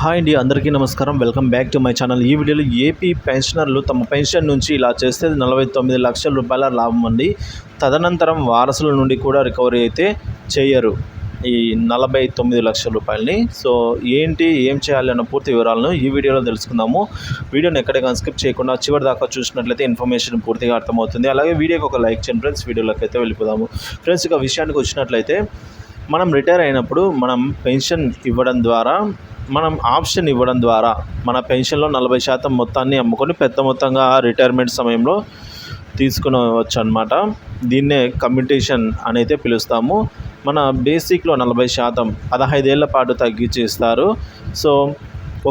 Hi అండి, అందరికీ నమస్కారం. Welcome back to my channel. ఈ వీడియోలో ఏపీ పెన్షనర్లు తమ పెన్షన్ నుంచి ఇలా చేస్తే 49 లక్షల రూపాయల లాభం అండి. తదనంతరం వారసుల నుండి కూడా రికవరీ అయితే చేయరు ఈ 49 లక్షల రూపాయలని. సో ఏం చేయాలి అన్న పూర్తి వివరాలను ఈ వీడియోలో తెలుసుకుందాము. వీడియోని ఎక్కడికైనా స్కిప్ చేయకుండా చివరి దాకా చూసినట్లయితే ఇన్ఫర్మేషన్ పూర్తిగా అర్థమవుతుంది. అలాగే వీడియోకి ఒక లైక్ చేయండి ఫ్రెండ్స్. వీడియోలోకి అయితే వెళ్ళిపోదాము ఫ్రెండ్స్. ఇక విషయానికి వచ్చినట్లయితే మనం రిటైర్ అయినప్పుడు మనం పెన్షన్ ఇవ్వడం ద్వారా ఆప్షన్ ఇవ్వడం ద్వారా మన పెన్షన్లో 40% మొత్తాన్ని అమ్ముకొని పెద్ద మొత్తంగా రిటైర్మెంట్ సమయంలో తీసుకునవచ్చు అన్నమాట. దీన్నే కమ్యూటేషన్ అని అయితే పిలుస్తాము. మన బేసిక్లో 40% 15 ఏళ్ల పాటు తగ్గించి ఇస్తారు. సో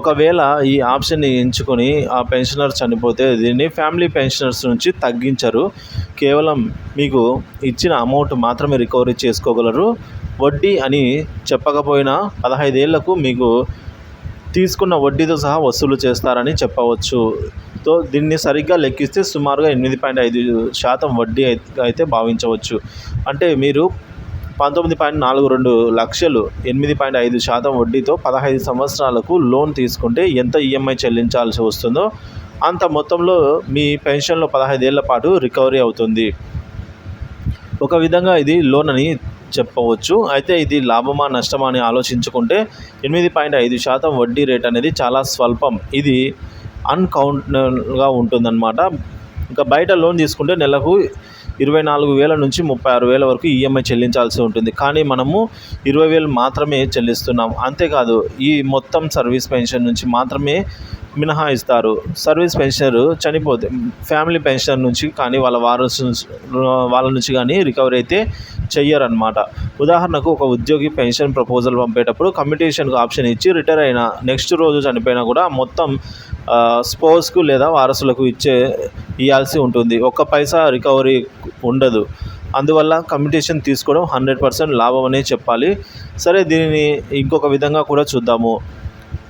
ఒకవేళ ఈ ఆప్షన్ని ఎంచుకొని ఆ పెన్షనర్ చనిపోతే దీన్ని ఫ్యామిలీ పెన్షనర్స్ నుంచి తగ్గించరు. కేవలం మీకు ఇచ్చిన అమౌంట్ మాత్రమే రికవరీ చేసుకోగలరు. వడ్డీ అని చెప్పకపోయినా 15 ఏళ్లకు మీకు తీసుకున్న వడ్డీతో సహా వసూలు చేస్తారని చెప్పవచ్చు. తో దీన్ని సరిగ్గా లెక్కిస్తే సుమారుగా 8.5% వడ్డీ అయితే భావించవచ్చు. అంటే మీరు 19.42 లక్షలు 8.5% వడ్డీతో 15 సంవత్సరాలకు లోన్ తీసుకుంటే ఎంత ఈఎంఐ చెల్లించాల్సి వస్తుందో అంత మొత్తంలో మీ పెన్షన్లో 15 ఏళ్ల పాటు రికవరీ అవుతుంది. ఒక విధంగా ఇది లోన్ అని చెప్పవచ్చు. అయితే ఇది లాభమా నష్టమా అని ఆలోచించుకుంటే 8.5% వడ్డీ రేట్ అనేది చాలా స్వల్పం. ఇది అన్కౌంటబుల్గా ఉంటుందన్నమాట. ఇంకా బయట లోన్ తీసుకుంటే నెలకు 24,000 నుంచి 36,000 వరకు ఈఎంఐ చెల్లించాల్సి ఉంటుంది. కానీ మనము 20,000 మాత్రమే చెల్లిస్తున్నాం. అంతేకాదు ఈ మొత్తం సర్వీస్ పెన్షన్ నుంచి మాత్రమే మినహాయిస్తారు. సర్వీస్ పెన్షనర్ చనిపోతే ఫ్యామిలీ పెన్షనర్ నుంచి కానీ వాళ్ళ నుంచి కానీ రికవరీ అయితే చెయ్యరన్నమాట. ఉదాహరణకు ఒక ఉద్యోగి పెన్షన్ ప్రపోజల్ పంపేటప్పుడు కమ్యూటేషన్కు ఆప్షన్ ఇచ్చి రిటైర్ అయిన నెక్స్ట్ రోజు చనిపోయినా కూడా మొత్తం స్పౌస్కు లేదా వారసులకు ఇవ్వాల్సి ఉంటుంది. ఒక్క పైసా రికవరీ ఉండదు. అందువల్ల కమ్యూటేషన్ తీసుకోవడం 100% లాభం అనే చెప్పాలి. సరే, దీనిని ఇంకొక విధంగా కూడా చూద్దాము.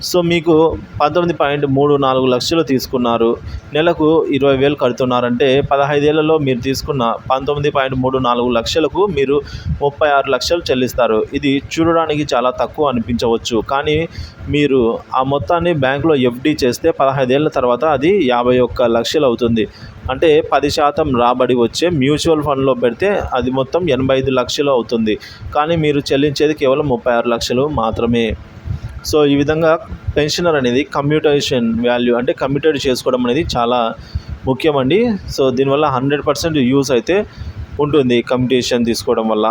సో మీకు 19.34 లక్షలు తీసుకున్నారు, నెలకు 20,000 కడుతున్నారంటే 15 ఏళ్లలో మీరు తీసుకున్న 19.34 లక్షలకు మీరు 36 లక్షలు చెల్లిస్తారు. ఇది చూడడానికి చాలా తక్కువ అనిపించవచ్చు, కానీ మీరు ఆ మొత్తాన్ని బ్యాంకులో ఎఫ్డి చేస్తే 15 ఏళ్ల తర్వాత అది 51 లక్షలు అవుతుంది. అంటే 10% రాబడి వచ్చే మ్యూచువల్ ఫండ్లో పెడితే అది మొత్తం 85 లక్షలు అవుతుంది. కానీ మీరు చెల్లించేది కేవలం 36 లక్షలు మాత్రమే. సో ఈ విధంగా పెన్షనర్ అనేది కమ్యూటేషన్ వాల్యూ అంటే కమ్యూటేట్ చేసుకోవడం అనేది చాలా ముఖ్యమండి. సో దీనివల్ల 100% యూస్ అయితే ఉంటుంది కమ్యూటేషన్ తీసుకోవడం వల్ల.